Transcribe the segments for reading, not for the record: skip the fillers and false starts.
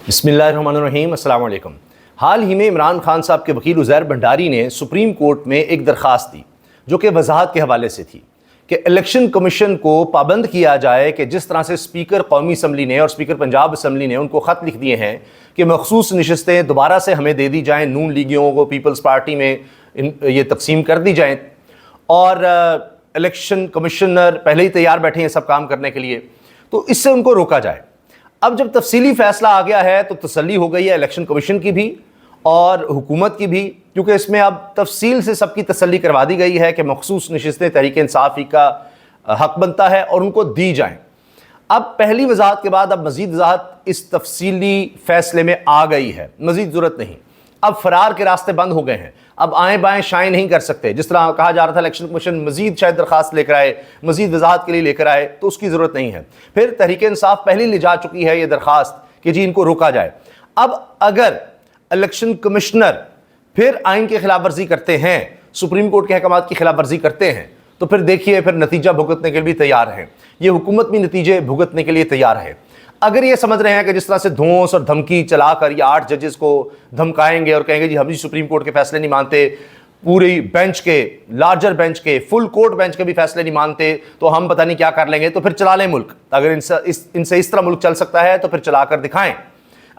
बिस्मिल्लाहिर्रहमानिर्रहीम, अस्सलाम वालेकुम। हाल ही में इमरान खान साहब के वकील उज़ैर भंडारी ने सुप्रीम कोर्ट में एक दरख्वास्त दी जो कि वजाहत के हवाले से थी कि इलेक्शन कमीशन को पाबंद किया जाए कि जिस तरह से स्पीकर कौमी असम्बली ने और स्पीकर पंजाब असम्बली ने उनको ख़त लिख दिए हैं कि मखसूस नशस्तें दोबारा से हमें दे दी जाएँ, नून लीगियों को पीपल्स पार्टी में ये तकसीम कर दी जाएँ और इलेक्शन कमिश्नर पहले ही तैयार बैठे हैं सब काम करने के लिए, तो इससे उनको रोका जाए। अब जब तफसीली फैसला आ गया है तो तसल्ली हो गई है इलेक्शन कमीशन की भी और हुकूमत की भी, क्योंकि इसमें अब तफसील से सबकी तसल्ली करवा दी गई है कि मखसूस नशिस्तें तहरीक इंसाफ़ी का हक बनता है और उनको दी जाएँ। अब पहली वजाहत के बाद अब मज़ीद वजाहत इस तफसीली फ़ैसले में आ गई है, मज़ीद ज़रूरत नहीं। अब फरार के रास्ते बंद हो गए हैं, अब आएँ बाएँ शाएँ नहीं कर सकते। जिस तरह कहा जा रहा था इलेक्शन कमीशन मज़ीद शायद दरख्वास्त लेकर आए, मज़ीद वजाहत के लिए लेकर आए, तो उसकी ज़रूरत नहीं है। फिर तहरीक इंसाफ पहले ले जा चुकी है ये दरख्वास्त कि जी इनको रोका जाए। अब अगर इलेक्शन कमिश्नर फिर आइन की खिलाफ वर्जी करते हैं, सुप्रीम कोर्ट के अहकामात की खिलाफ वर्जी करते हैं, तो फिर देखिए फिर नतीजा भुगतने के लिए भी तैयार है। ये हुकूमत भी नतीजे भुगतने के लिए तैयार है। अगर ये समझ रहे हैं कि जिस तरह से धौंस और धमकी चलाकर या 8 जजेस को धमकाएंगे और कहेंगे जी हम भी सुप्रीम कोर्ट के फैसले नहीं मानते, पूरी बेंच के, लार्जर बेंच के, फुल कोर्ट बेंच के भी फैसले नहीं मानते, तो हम पता नहीं क्या कर लेंगे, तो फिर चला लें मुल्क। अगर इनसे इस तरह मुल्क चल सकता है तो फिर चला कर दिखाएं।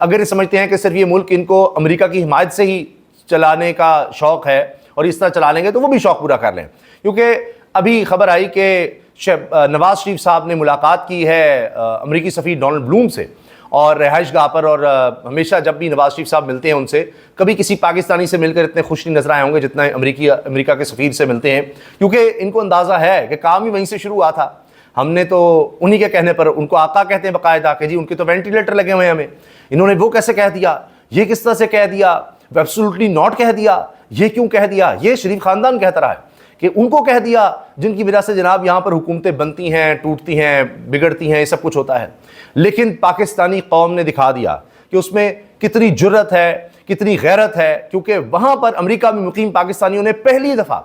अगर ये समझते हैं कि सिर्फ ये मुल्क इनको अमेरिका की हिमायत से ही चलाने का शौक़ है और इस तरह चला लेंगे, तो वो भी शौक़ पूरा कर लें। क्योंकि अभी खबर आई कि नवाज शरीफ साहब ने मुलाकात की है अमेरिकी सफ़ीर डोनाल्ड ब्लूम से और रिहाइश गाह पर, और हमेशा जब भी नवाज शरीफ साहब मिलते हैं उनसे, कभी किसी पाकिस्तानी से मिलकर इतने खुश नहीं नजर आए होंगे जितना अमेरिका के सफ़ीर से मिलते हैं, क्योंकि इनको अंदाज़ा है कि काम ही वहीं से शुरू हुआ था। हमने तो उन्हीं के कहने पर, उनको आका कहते हैं बाकायदा कि जी उनके तो वेंटिलेटर लगे हुए हैं, हमें इन्होंने वो कैसे कह दिया, ये किस तरह से कह दिया, एब्सोल्युटली नॉट कह दिया, ये क्यों कह दिया, ये शरीफ ख़ानदान कहता रहा है कि उनको कह दिया जिनकी वजह से जनाब यहाँ पर हुकूमतें बनती हैं, टूटती हैं, बिगड़ती हैं, ये सब कुछ होता है। लेकिन पाकिस्तानी कौम ने दिखा दिया कि उसमें कितनी जुर्रत है, कितनी गैरत है, क्योंकि वहाँ पर अमेरिका में मुकीम पाकिस्तानियों ने पहली दफ़ा,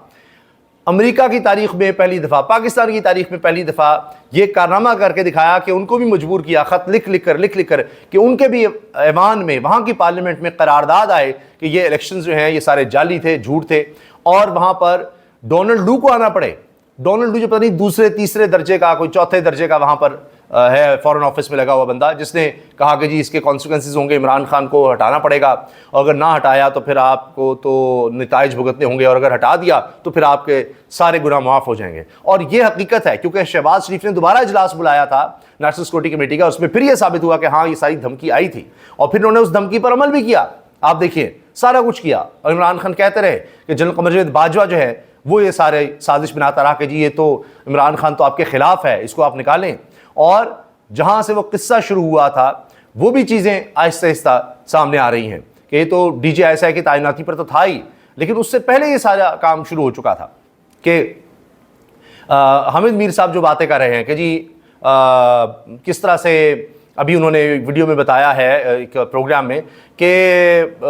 अमेरिका की तारीख में पहली दफ़ा, पाकिस्तान की तारीख में पहली दफ़ा ये कारनामा करके दिखाया कि उनको भी मजबूर किया, ख़त लिख लिख कर कि उनके भी ऐवान में, वहाँ की पार्लियामेंट में करारदाद आए कि ये इलेक्शन जो हैं ये सारे जाली थे, झूठ थे, और वहाँ पर डोनाल्ड लू को आना पड़े। डोनाल्ड लू जो पता नहीं दूसरे तीसरे दर्जे का, कोई चौथे दर्जे का वहाँ पर है, फॉरेन ऑफिस में लगा हुआ बंदा, जिसने कहा कि जी इसके कॉन्सिक्वेंसेस होंगे, इमरान खान को हटाना पड़ेगा, और अगर ना हटाया तो फिर आपको तो नताइज भुगतने होंगे, और अगर हटा दिया तो फिर आपके सारे गुनाह माफ़ हो जाएंगे। और ये हकीकत है, क्योंकि शहबाज शरीफ ने दोबारा इजलास बुलाया था नेशनल सिक्योरिटी कमेटी का, उसमें फिर यह साबित हुआ कि हाँ ये सारी धमकी आई थी, और फिर उन्होंने उस धमकी पर अमल भी किया। आप देखिए सारा कुछ किया, और इमरान खान कहते रहे कि जनरल कमर जावेद बाजवा जो है वो ये सारे साजिश बनाता रहा कि जी ये तो इमरान खान तो आपके खिलाफ है, इसको आप निकालें। और जहाँ से वो किस्सा शुरू हुआ था वो भी चीज़ें आहिस्ता आहिस्ता सामने आ रही हैं कि ये तो DGSI की तैनाती पर तो था ही, लेकिन उससे पहले ये सारा काम शुरू हो चुका था कि हामिद मीर साहब जो बातें कर रहे हैं कि जी किस तरह से, अभी उन्होंने वीडियो में बताया है एक प्रोग्राम में कि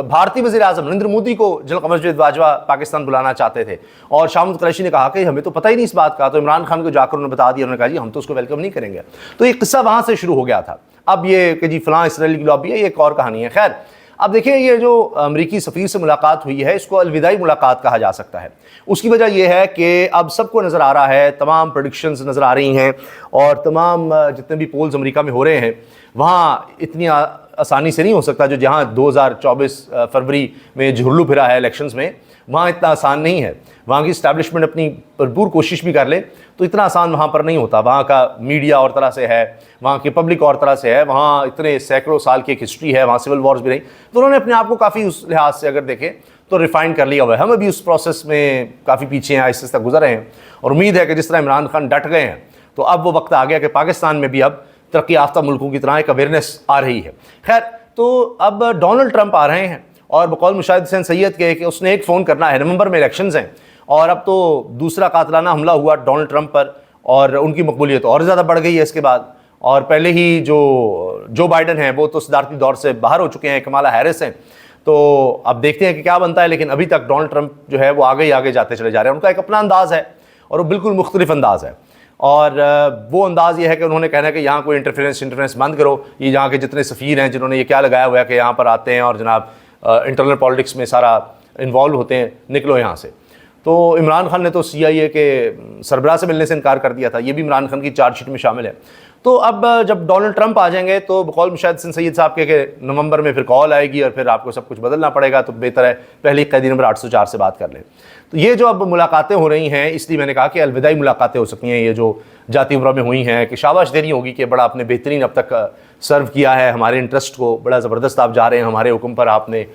भारतीय वज़ीर-ए-आज़म नरेंद्र मोदी को जनरल कमर जावेद बाजवा पाकिस्तान बुलाना चाहते थे, और शाह कुरैशी ने कहा कि हमें तो पता ही नहीं इस बात का, तो इमरान खान को जाकर उन्होंने बता दिया, उन्होंने कहा जी हम तो उसको वेलकम नहीं करेंगे। तो ये किस्सा वहाँ से शुरू हो गया था। अब ये कि जी फ़लाँ इसराइल की लॉबी है, ये एक और कहानी है। खैर, अब देखिए ये जो अमरीकी सफ़ीर से मुलाकात हुई है, इसको अलविदाई मुलाकात कहा जा सकता है। उसकी वजह यह है कि अब सबको नज़र आ रहा है, तमाम प्रेडिक्शंस नज़र आ रही हैं, और तमाम जितने भी पोल्स अमेरिका में हो रहे हैं वहाँ इतनी आसानी से नहीं हो सकता, जो जहाँ 2024 फरवरी में झुरलू फिरा है इलेक्शंस में, वहाँ इतना आसान नहीं है। वहाँ की इस्टेब्लिशमेंट अपनी भरपूर कोशिश भी कर ले तो इतना आसान वहाँ पर नहीं होता। वहाँ का मीडिया और तरह से है, वहाँ की पब्लिक और तरह से है, वहाँ इतने सैकड़ों साल की एक हिस्ट्री है, वहाँ सिविल वॉर्स भी रही, तो उन्होंने अपने आप को काफ़ी उस लिहाज से अगर देखें तो रिफाइन कर लिया हुआ है। हम अभी उस प्रोसेस में काफ़ी पीछे हैं, आहिस्ता आहिस्ता गुजर रहे हैं, और उम्मीद है कि जिस तरह इमरान खान डट गए हैं तो अब वो वक्त आ गया कि पाकिस्तान में भी अब तरक्की याफ्ता मुल्कों की तरह एक अवेयरनेस आ रही है। खैर, तो अब डोनाल्ड ट्रंप आ रहे हैं, और बकौल मुशाहिद हुसैन सैयद के कि उसने एक फ़ोन करना है, नवंबर में इलेक्शंस हैं, और अब तो दूसरा कातलाना हमला हुआ डोनाल्ड ट्रंप पर, और उनकी मकबूलियत और ज़्यादा बढ़ गई है इसके बाद। और पहले ही जो बाइडन हैं वो तो सदारती दौर से बाहर हो चुके हैं, कमाला हैरिस हैं, तो अब देखते हैं कि क्या बनता है। लेकिन अभी तक डोनाल्ड ट्रंप जो है वो आगे ही आगे जाते चले जा रहे हैं। उनका एक अपना अंदाज़ है और वो बिल्कुल मुख्तलिफ अंदाज़ है। और वो अंदाज़ ये है कि उन्होंने कहना है कि यहाँ कोई इंटरफेरेंस बंद करो, ये यहाँ के जितने सफ़ीर हैं जिन्होंने ये क्या लगाया हुआ है कि यहाँ पर आते हैं और जनाब इंटरनल पॉलिटिक्स में सारा इन्वॉल्व होते हैं, निकलो यहाँ से। तो इमरान खान ने तो CIA के सरबराह से मिलने से इनकार कर दिया था, ये भी इमरान खान की चार्जशीट में शामिल है। तो अब जब डोनाल्ड ट्रंप आ जाएंगे तो बकौल मुशाहिद हसन सैयद साहब के नवंबर में फिर कॉल आएगी और फिर आपको सब कुछ बदलना पड़ेगा, तो बेहतर है पहले कैदी नंबर 804 से बात कर लें। तो ये जो अब मुलाकातें हो रही हैं, इसलिए मैंने कहा कि अलविदाई मुलाकातें हो सकती हैं, ये जो जाती उम्र में हुई हैं, कि शाबाश देनी होगी कि बड़ा आपने बेहतरीन अब तक सर्व किया है हमारे इंटरेस्ट को, बड़ा ज़बरदस्त आप जा रहे हैं हमारे हुक्म पर, आपने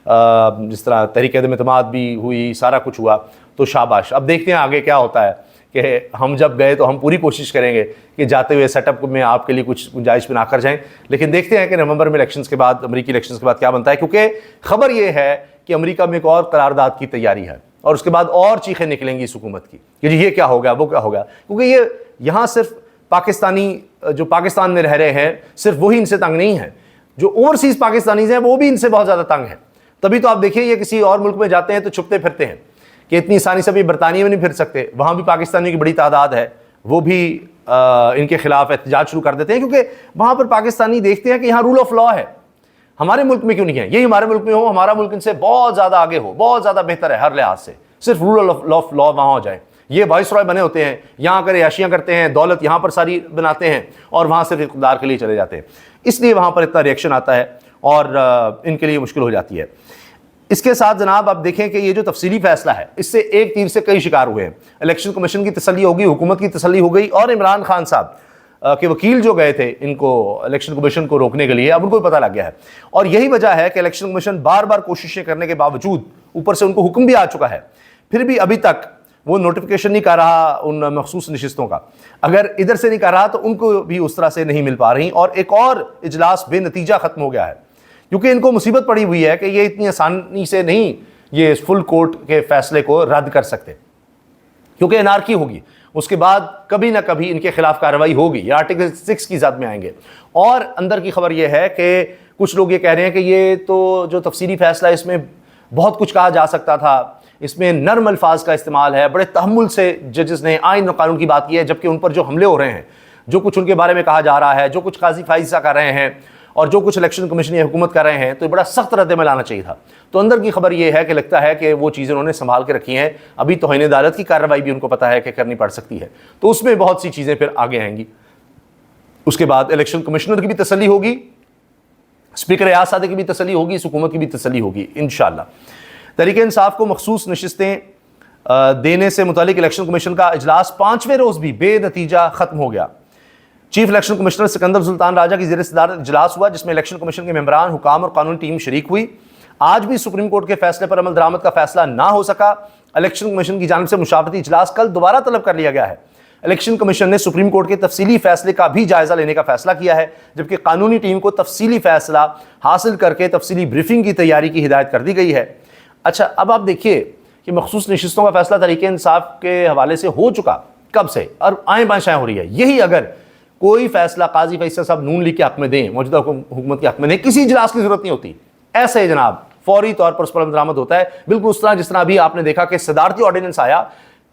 जिस तरह तहरीक एतमाद भी हुई, सारा कुछ हुआ, तो शाबाश। अब देखते हैं आगे क्या होता है कि हम जब गए तो हम पूरी कोशिश करेंगे कि जाते हुए सेटअप में आपके लिए कुछ गुंजाइश बना कर जाएं, लेकिन देखते हैं कि नवंबर में इलेक्शंस के बाद, अमेरिकी इलेक्शंस के बाद क्या बनता है, क्योंकि खबर ये है कि अमेरिका में एक और करारदाद की तैयारी है और उसके बाद और चीखें निकलेंगी इस हुकूमत की कि जी ये क्या हो गया, वो क्या हो गया, क्योंकि ये यहाँ सिर्फ पाकिस्तानी जो पाकिस्तान में रह रहे हैं सिर्फ वही इनसे तंग नहीं है, जो ओवरसीज़ पाकिस्तानीज़ हैं वो भी इनसे बहुत ज़्यादा तंग हैं। तभी तो आप देखिए ये किसी और मुल्क में जाते हैं तो छुपते फिरते हैं कि इतनी आसानी से भी बरतानिया में नहीं फिर सकते, वहाँ भी पाकिस्तानियों की बड़ी तादाद है, वो भी इनके खिलाफ एहतजाज शुरू कर देते हैं, क्योंकि वहाँ पर पाकिस्तानी देखते हैं कि यहाँ रूल ऑफ लॉ है, हमारे मुल्क में क्यों नहीं है, यही हमारे मुल्क में हो, हमारा मुल्क इनसे बहुत ज़्यादा आगे हो, बहुत ज़्यादा बेहतर है हर लिहाज से, सिर्फ रूल ऑफ लॉ वहाँ हो जाए। ये वाइसरॉय बने होते हैं, यहाँ कर याशियाँ करते हैं, दौलत यहाँ पर सारी बनाते हैं और वहाँ सिर्फ इक़्तिदार के लिए चले जाते हैं, इसलिए वहाँ पर इतना रिएक्शन आता है और इनके लिए मुश्किल हो जाती है। इसके साथ जनाब आप देखें कि ये जो तफसीली फैसला है, इससे एक तीर से कई शिकार हुए हैं। इलेक्शन कमीशन की तसल्ली होगी, हुकूमत की तसल्ली हो गई, और इमरान खान साहब के वकील जो गए थे इनको इलेक्शन कमीशन को रोकने के लिए, अब उनको भी पता लग गया है। और यही वजह है कि इलेक्शन कमीशन बार बार कोशिशें करने के बावजूद, ऊपर से उनको हुक्म भी आ चुका है, फिर भी अभी तक वो नोटिफिकेशन नहीं कर रहा उन मखसूस नशिस्तों का। अगर इधर से नहीं कर रहा तो उनको भी उस तरह से नहीं मिल पा रही, और एक और इजलास बेनतीजा ख़त्म हो गया है, क्योंकि इनको मुसीबत पड़ी हुई है कि ये इतनी आसानी से नहीं ये फुल कोर्ट के फैसले को रद्द कर सकते, क्योंकि एनार्की होगी, उसके बाद कभी ना कभी इनके खिलाफ कार्रवाई होगी, ये आर्टिकल 6 की ज़द में आएंगे। और अंदर की खबर ये है कि कुछ लोग ये कह रहे हैं कि ये तो जो तफसीली फैसला है इसमें बहुत कुछ कहा जा सकता था, इसमें नर्म अल्फाज का इस्तेमाल है, बड़े तहम्मुल से जजेस ने आइन और कानून की बात की है, जबकि उन पर जो हमले हो रहे हैं, जो कुछ उनके बारे में कहा जा रहा है, जो कुछ काजी फाइजा कर रहे हैं और जो कुछ इलेक्शन कमीशन या हुकूमत कर रहे हैं, तो बड़ा सख्त रद्द में लाना चाहिए था। तो अंदर की खबर ये है कि लगता है कि वो चीज़ें उन्होंने संभाल के रखी हैं, अभी तौहीन अदालत की कार्रवाई भी उनको पता है कि करनी पड़ सकती है, तो उसमें बहुत सी चीज़ें फिर आगे आएंगी। उसके बाद इलेक्शन कमिश्नर की भी तसल्ली होगी, स्पीकर एजाज सादिक की भी तसल्ली होगी, इस हुकूमत की भी तसल्ली होगी इंशाअल्लाह। तहरीक इंसाफ को मखसूस नशिस्तें देने से मुतालिक इलेक्शन कमीशन का इजलास 5वें रोज़ भी बेनतीजा ख़त्म हो गया। Chief election commissioner Sikandar Sultan Raja की ज़ेर सदारत इजलास हुआ, जिसमें इलेक्शन कमीशन के मेंबरान, हुकाम और कानूनी टीम शरीक हुई। आज भी सुप्रीम कोर्ट के फैसले पर अमल दरामद का फैसला ना हो सका। इलेक्शन कमीशन की जानिब से मुशावरती इजलास कल दोबारा तलब कर लिया गया है। इलेक्शन कमीशन ने सुप्रीम कोर्ट के तफसीली फैसले का भी जायज़ा लेने का फैसला किया है, जबकि कानूनी टीम को तफसीली फैसला हासिल करके तफसीली ब्रीफिंग की तैयारी की हिदायत कर दी गई है। अच्छा, अब आप देखिए कि मखसूस नशिस्तों का फैसला तहरीक इंसाफ के हवाले से हो चुका कब से, और आए बाएँ हो रही है। यही अगर कोई फैसला काजी फैसल साहब नून लीग के हक में दें, मौजूदा हुकूमत के हक में दें, किसी इजलास की जरूरत नहीं होती, ऐसे जनाब फौरी तौर पर उस पर बरामद होता है। बिल्कुल उस तरह जिस तरह अभी आपने देखा कि सदारती ऑर्डिनेंस आया,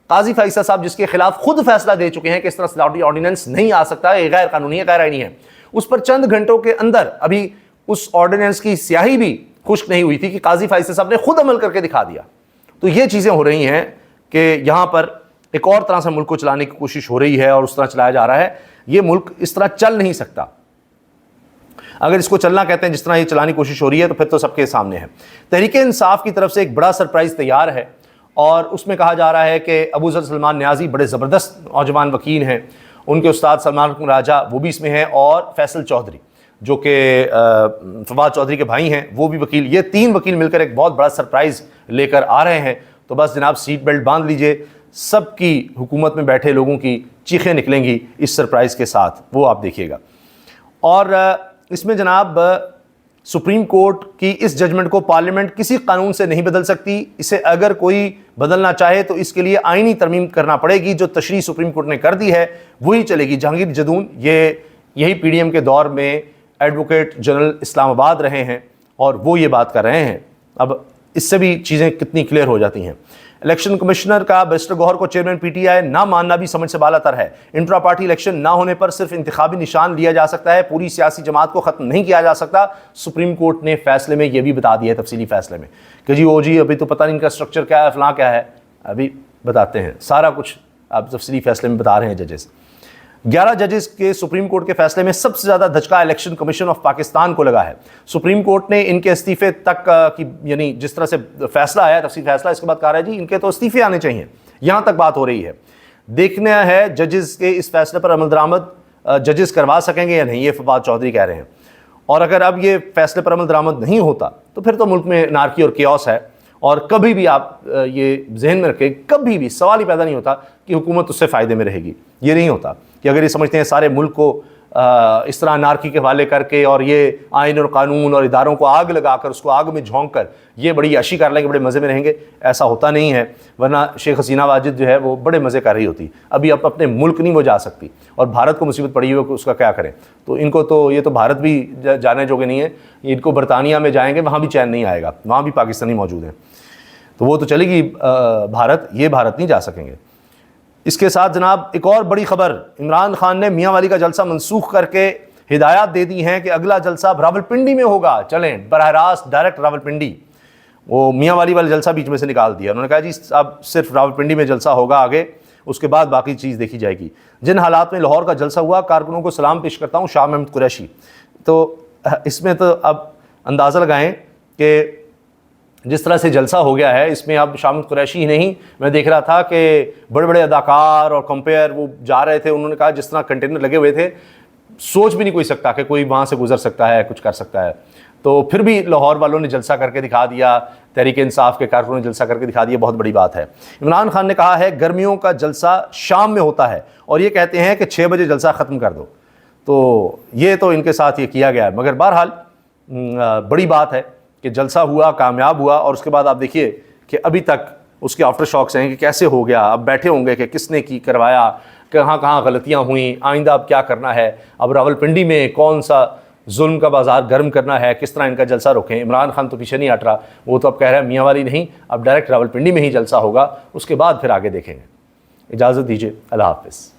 काजी फैसल साहब जिसके खिलाफ खुद फैसला दे चुके हैं कि इस तरह सदारती ऑर्डिनेंस नहीं आ सकता, ये गैर कानूनी है, गैर आईनी है, उस पर चंद घंटों के अंदर अभी उस ऑर्डिनेंस की स्याही भी खुश्क नहीं हुई थी कि काजी फैसल साहब ने खुद अमल करके दिखा दिया। तो ये चीज़ें हो रही हैं कि यहाँ पर एक और तरह से मुल्क को चलाने की कोशिश हो रही है और उस तरह चलाया जा रहा है। ये मुल्क इस तरह चल नहीं सकता। अगर इसको चलना कहते हैं जिस तरह ये चलाने की कोशिश हो रही है, तो फिर तो सबके सामने है। तहरीक इंसाफ की तरफ से एक बड़ा सरप्राइज़ तैयार है और उसमें कहा जा रहा है कि अबू ज़र सलमान न्याजी बड़े ज़बरदस्त नौजवान वकील हैं, उनके उस्ताद सलमान राजा वो भी इसमें हैं, और फैसल चौधरी जो कि फवाद चौधरी के भाई हैं वो भी वकील, ये 3 वकील मिलकर एक बहुत बड़ा सरप्राइज़ लेकर आ रहे हैं। तो बस जनाब सीट बेल्ट बांध लीजिए, सबकी हुकूमत में बैठे लोगों की चीखें निकलेंगी इस सरप्राइज़ के साथ, वो आप देखिएगा। और इसमें जनाब सुप्रीम कोर्ट की इस जजमेंट को पार्लियामेंट किसी कानून से नहीं बदल सकती। इसे अगर कोई बदलना चाहे तो इसके लिए आईनी तरमीम करना पड़ेगी। जो तशरीह सुप्रीम कोर्ट ने कर दी है वही चलेगी। जहांगीर जदून यही PDM के दौर में एडवोकेट जनरल इस्लामाबाद रहे हैं और वो ये बात कर रहे हैं। अब इससे भी चीज़ें कितनी क्लियर हो जाती हैं। इलेक्शन कमिश्नर का बैरिस्टर गौहर को चेयरमैन पीटीआई ना मानना भी समझ से बालातर है। इंट्रा पार्टी इलेक्शन ना होने पर सिर्फ इंतखाबी निशान लिया जा सकता है, पूरी सियासी जमात को खत्म नहीं किया जा सकता। सुप्रीम कोर्ट ने फैसले में यह भी बता दिया है, तफसीली फैसले में, कि जी ओ जी अभी तो पता नहीं इनका स्ट्रक्चर क्या है, फलां क्या है, अभी बताते हैं सारा कुछ। अब तफसीली फैसले में बता रहे हैं जजेस। 11 जजेस के सुप्रीम कोर्ट के फैसले में सबसे ज़्यादा धचका इलेक्शन कमीशन ऑफ पाकिस्तान को लगा है। सुप्रीम कोर्ट ने इनके इस्तीफे तक की, यानी जिस तरह से फैसला आया, तफसील फैसला, इसके बाद कहा है जी इनके तो इस्तीफे आने चाहिए, यहां तक बात हो रही है। देखना है जजेस के इस फैसले पर अमल दरामद जजेस करवा सकेंगे या नहीं, ये फवाद चौधरी कह रहे हैं। और अगर अब ये फैसले पर अमल दरामद नहीं होता तो फिर तो मुल्क में नारकी और केओस है। और कभी भी आप ये जहन में रखें, कभी भी सवाल ही पैदा नहीं होता कि हुकूमत उससे फ़ायदे में रहेगी। ये नहीं होता कि अगर ये समझते हैं सारे मुल्क को इस तरह नारकी के हवाले करके और ये आइन और कानून और इदारों को आग लगाकर, उसको आग में झोंक कर ये बड़ी याशी कर लेंगे, बड़े मज़े में रहेंगे, ऐसा होता नहीं है। वरना शेख हसीना वाजिद जो है वो बड़े मज़े कर रही होती। अभी अब अपने मुल्क नहीं वो जा सकती और भारत को मुसीबत पड़ी हुई है, उसका क्या करें। तो इनको तो ये तो भारत भी जाने जोगे नहीं है, इनको बरतानिया में जाएंगे, वहाँ भी चैन नहीं आएगा, वहाँ भी पाकिस्तानी मौजूद हैं, तो वो तो चलेगी भारत, ये भारत नहीं जा सकेंगे। इसके साथ जनाब एक और बड़ी खबर, इमरान खान ने मियाँ वाली का जलसा मनसूख करके हिदायत दे दी हैं कि अगला जलसा रावलपिंडी में होगा। चलें बरह रास्त डायरेक्ट रावलपिंडी, वो मियाँ वाली वाला जलसा बीच में से निकाल दिया। उन्होंने कहा जी अब सिर्फ रावलपिंडी में जलसा होगा, आगे उसके बाद बाकी चीज़ देखी जाएगी। जिन हालात में लाहौर का जलसा हुआ, कारकुनों को सलाम पेश करता हूँ, शाह महमूद कुरैशी। तो इसमें तो अब अंदाज़ा लगाएं कि जिस तरह से जलसा हो गया है, इसमें अब शाह महमूद कुरैशी ही नहीं, मैं देख रहा था कि बड़े बड़े अदाकार और कंपेयर वो जा रहे थे। उन्होंने कहा जिस तरह कंटेनर लगे हुए थे, सोच भी नहीं कोई सकता कि कोई वहाँ से गुजर सकता है, कुछ कर सकता है। तो फिर भी लाहौर वालों ने जलसा करके दिखा दिया, तहरीक इंसाफ के कारकुनों ने जलसा करके दिखा दिया, बहुत बड़ी बात है। इमरान खान ने कहा है गर्मियों का जलसा शाम में होता है और ये कहते हैं कि 6 बजे जलसा ख़त्म कर दो। तो ये तो इनके साथ ये किया गया है, मगर बहरहाल बड़ी बात है कि जलसा हुआ, कामयाब हुआ। और उसके बाद आप देखिए कि अभी तक उसके आफ्टर शॉक्स हैं कि कैसे हो गया। अब बैठे होंगे कि किसने की करवाया, कहाँ कहाँ गलतियाँ हुई, आइंदा अब क्या करना है, अब रावलपिंडी में कौन सा जुल्म का बाजार गर्म करना है, किस तरह इनका जलसा रोकें। इमरान खान तो पीछे नहीं हट रहा, वो तो अब कह रहा है मियाँ वाली नहीं, अब डायरेक्ट रावलपिंडी में ही जलसा होगा, उसके बाद फिर आगे देखेंगे। इजाज़त दीजिए, अल्लाह हाफ़िज़।